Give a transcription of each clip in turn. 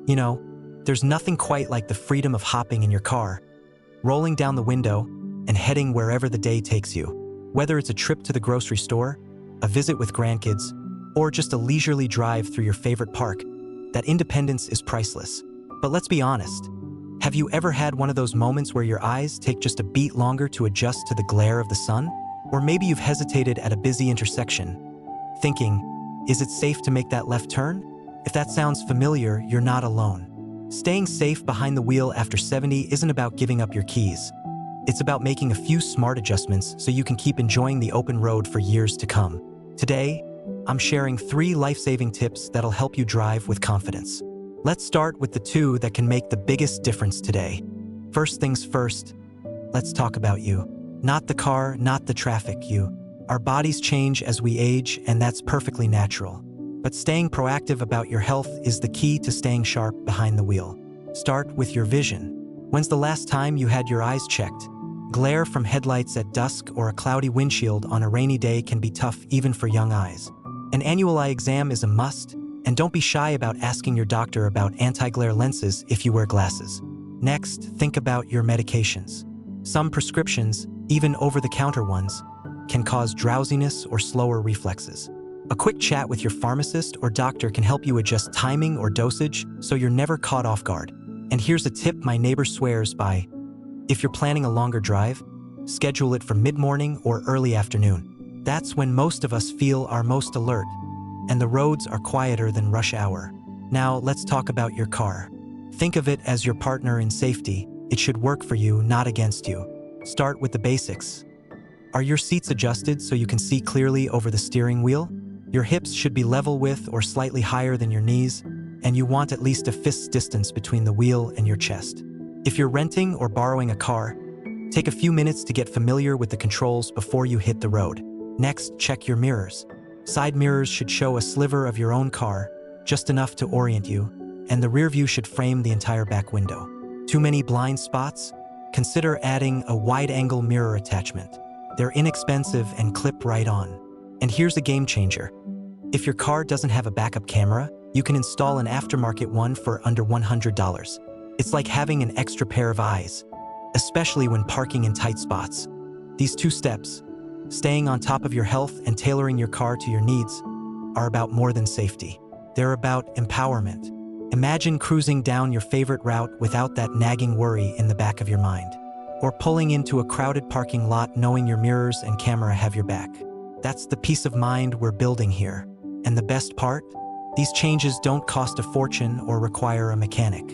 You know, there's nothing quite like the freedom of hopping in your car, rolling down the window, and heading wherever the day takes you. Whether it's a trip to the grocery store, a visit with grandkids, or just a leisurely drive through your favorite park, that independence is priceless. But let's be honest, have you ever had one of those moments where your eyes take just a beat longer to adjust to the glare of the sun? Or maybe you've hesitated at a busy intersection, thinking, is it safe to make that left turn? If that sounds familiar, you're not alone. Staying safe behind the wheel after 70 isn't about giving up your keys. It's about making a few smart adjustments so you can keep enjoying the open road for years to come. Today, I'm sharing 3 life-saving tips that'll help you drive with confidence. Let's start with the 2 that can make the biggest difference today. First things first, let's talk about you. Not the car, not the traffic, you. Our bodies change as we age, and that's perfectly natural. But staying proactive about your health is the key to staying sharp behind the wheel. Start with your vision. When's the last time you had your eyes checked? Glare from headlights at dusk or a cloudy windshield on a rainy day can be tough even for young eyes. An annual eye exam is a must, and don't be shy about asking your doctor about anti-glare lenses if you wear glasses. Next, think about your medications. Some prescriptions, even over-the-counter ones, can cause drowsiness or slower reflexes. A quick chat with your pharmacist or doctor can help you adjust timing or dosage so you're never caught off guard. And here's a tip my neighbor swears by. If you're planning a longer drive, schedule it for mid-morning or early afternoon. That's when most of us feel our most alert, and the roads are quieter than rush hour. Now, let's talk about your car. Think of it as your partner in safety. It should work for you, not against you. Start with the basics. Are your seats adjusted so you can see clearly over the steering wheel? Your hips should be level with or slightly higher than your knees, and you want at least a fist's distance between the wheel and your chest. If you're renting or borrowing a car, take a few minutes to get familiar with the controls before you hit the road. Next, check your mirrors. Side mirrors should show a sliver of your own car, just enough to orient you, and the rear view should frame the entire back window. Too many blind spots? Consider adding a wide-angle mirror attachment. They're inexpensive and clip right on. And here's a game changer. If your car doesn't have a backup camera, you can install an aftermarket one for under $100. It's like having an extra pair of eyes, especially when parking in tight spots. These 2 steps, staying on top of your health and tailoring your car to your needs, are about more than safety. They're about empowerment. Imagine cruising down your favorite route without that nagging worry in the back of your mind. Or pulling into a crowded parking lot knowing your mirrors and camera have your back. That's the peace of mind we're building here. And the best part? These changes don't cost a fortune or require a mechanic.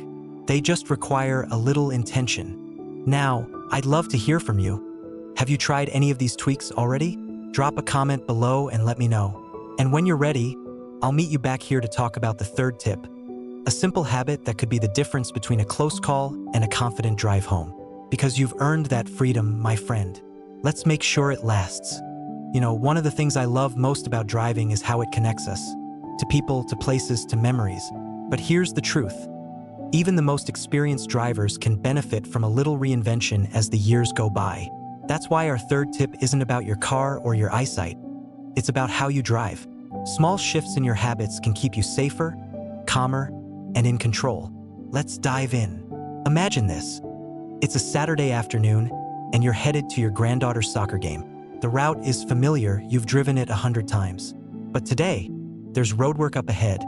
They just require a little intention. Now, I'd love to hear from you. Have you tried any of these tweaks already? Drop a comment below and let me know. And when you're ready, I'll meet you back here to talk about the 3rd tip, a simple habit that could be the difference between a close call and a confident drive home. Because you've earned that freedom, my friend. Let's make sure it lasts. You know, one of the things I love most about driving is how it connects us. To people, to places, to memories. But here's the truth. Even the most experienced drivers can benefit from a little reinvention as the years go by. That's why our 3rd tip isn't about your car or your eyesight. It's about how you drive. Small shifts in your habits can keep you safer, calmer, and in control. Let's dive in. Imagine this. It's a Saturday afternoon, and you're headed to your granddaughter's soccer game. The route is familiar, you've driven it 100 times. But today, there's roadwork up ahead,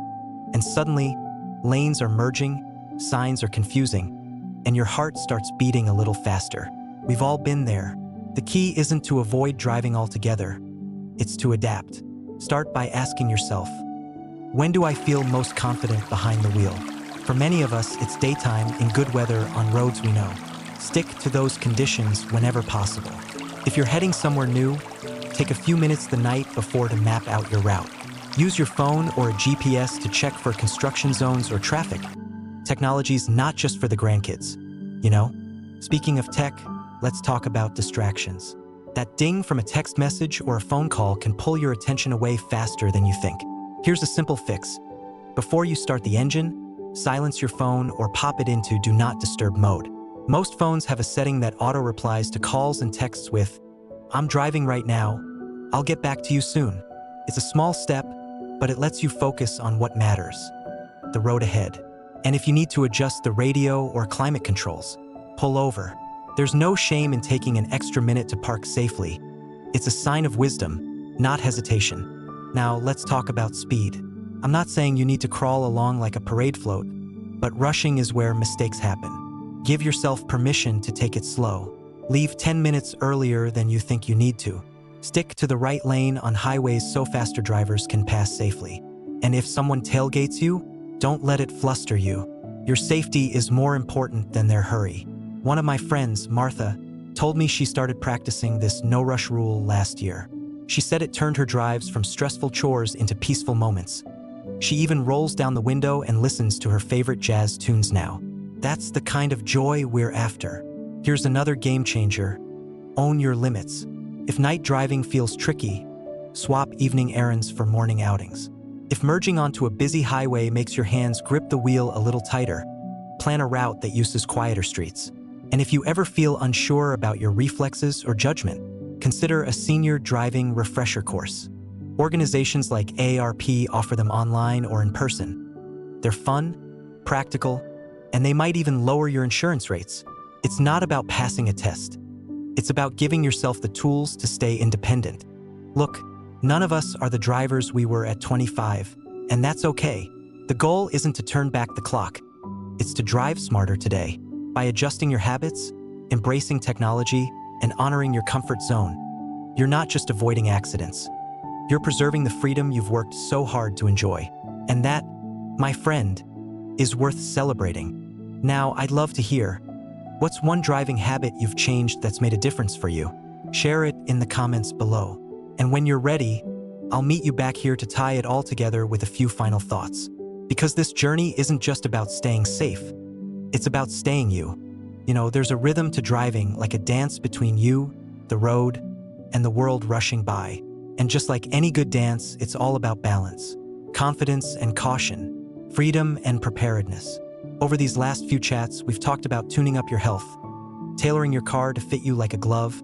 and suddenly, lanes are merging, signs are confusing, and your heart starts beating a little faster. We've all been there. The key isn't to avoid driving altogether, it's to adapt. Start by asking yourself, when do I feel most confident behind the wheel? For many of us, it's daytime in good weather on roads we know. Stick to those conditions whenever possible. If you're heading somewhere new, take a few minutes the night before to map out your route. Use your phone or a GPS to check for construction zones or traffic. Technology's not just for the grandkids, you know? Speaking of tech, let's talk about distractions. That ding from a text message or a phone call can pull your attention away faster than you think. Here's a simple fix. Before you start the engine, silence your phone or pop it into Do Not Disturb mode. Most phones have a setting that auto-replies to calls and texts with, "I'm driving right now, I'll get back to you soon." It's a small step, but it lets you focus on what matters. The road ahead. And if you need to adjust the radio or climate controls, pull over. There's no shame in taking an extra minute to park safely. It's a sign of wisdom, not hesitation. Now, let's talk about speed. I'm not saying you need to crawl along like a parade float, but rushing is where mistakes happen. Give yourself permission to take it slow. Leave 10 minutes earlier than you think you need to. Stick to the right lane on highways so faster drivers can pass safely. And if someone tailgates you, don't let it fluster you. Your safety is more important than their hurry. One of my friends, Martha, told me she started practicing this no-rush rule last year. She said it turned her drives from stressful chores into peaceful moments. She even rolls down the window and listens to her favorite jazz tunes now. That's the kind of joy we're after. Here's another game changer. Own your limits. If night driving feels tricky, swap evening errands for morning outings. If merging onto a busy highway makes your hands grip the wheel a little tighter, plan a route that uses quieter streets. And if you ever feel unsure about your reflexes or judgment, consider a senior driving refresher course. Organizations like ARP offer them online or in person. They're fun, practical, and they might even lower your insurance rates. It's not about passing a test. It's about giving yourself the tools to stay independent. Look, none of us are the drivers we were at 25, and that's okay. The goal isn't to turn back the clock. It's to drive smarter today. By adjusting your habits, embracing technology, and honoring your comfort zone, you're not just avoiding accidents. You're preserving the freedom you've worked so hard to enjoy. And that, my friend, is worth celebrating. Now, I'd love to hear, what's one driving habit you've changed that's made a difference for you? Share it in the comments below. And when you're ready, I'll meet you back here to tie it all together with a few final thoughts. Because this journey isn't just about staying safe, it's about staying you. You know, there's a rhythm to driving, like a dance between you, the road, and the world rushing by. And just like any good dance, it's all about balance, confidence and caution, freedom and preparedness. Over these last few chats, we've talked about tuning up your health, tailoring your car to fit you like a glove,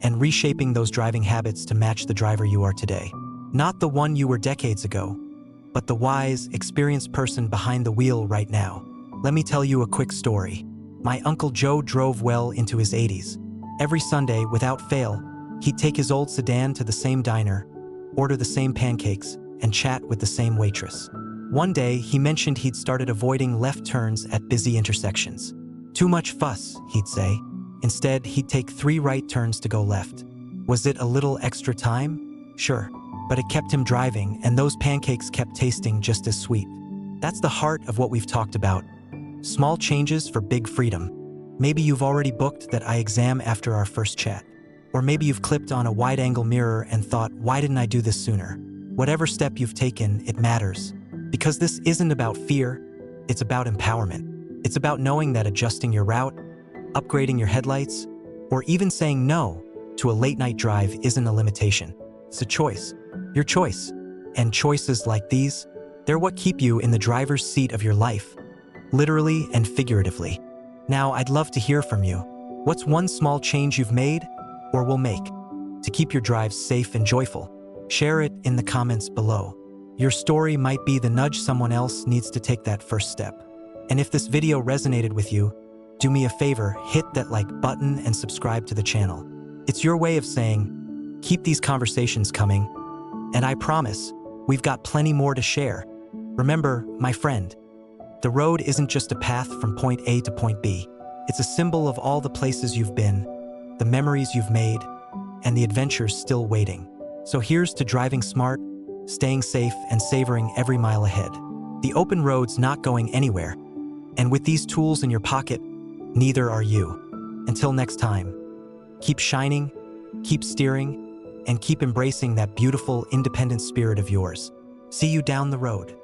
and reshaping those driving habits to match the driver you are today. Not the one you were decades ago, but the wise, experienced person behind the wheel right now. Let me tell you a quick story. My Uncle Joe drove well into his 80s. Every Sunday, without fail, he'd take his old sedan to the same diner, order the same pancakes, and chat with the same waitress. One day, he mentioned he'd started avoiding left turns at busy intersections. Too much fuss, he'd say. Instead, he'd take 3 right turns to go left. Was it a little extra time? Sure, but it kept him driving, and those pancakes kept tasting just as sweet. That's the heart of what we've talked about. Small changes for big freedom. Maybe you've already booked that eye exam after our first chat. Or maybe you've clipped on a wide-angle mirror and thought, why didn't I do this sooner? Whatever step you've taken, it matters. Because this isn't about fear, it's about empowerment. It's about knowing that adjusting your route, upgrading your headlights, or even saying no to a late-night drive isn't a limitation. It's a choice. Your choice. And choices like these, they're what keep you in the driver's seat of your life, literally and figuratively. Now, I'd love to hear from you. What's one small change you've made or will make to keep your drives safe and joyful? Share it in the comments below. Your story might be the nudge someone else needs to take that first step. And if this video resonated with you, do me a favor, hit that like button and subscribe to the channel. It's your way of saying, keep these conversations coming, and I promise, we've got plenty more to share. Remember, my friend, the road isn't just a path from point A to point B. It's a symbol of all the places you've been, the memories you've made, and the adventures still waiting. So here's to driving smart, staying safe, and savoring every mile ahead. The open road's not going anywhere, and with these tools in your pocket, neither are you. Until next time, keep shining, keep steering, and keep embracing that beautiful, independent spirit of yours. See you down the road.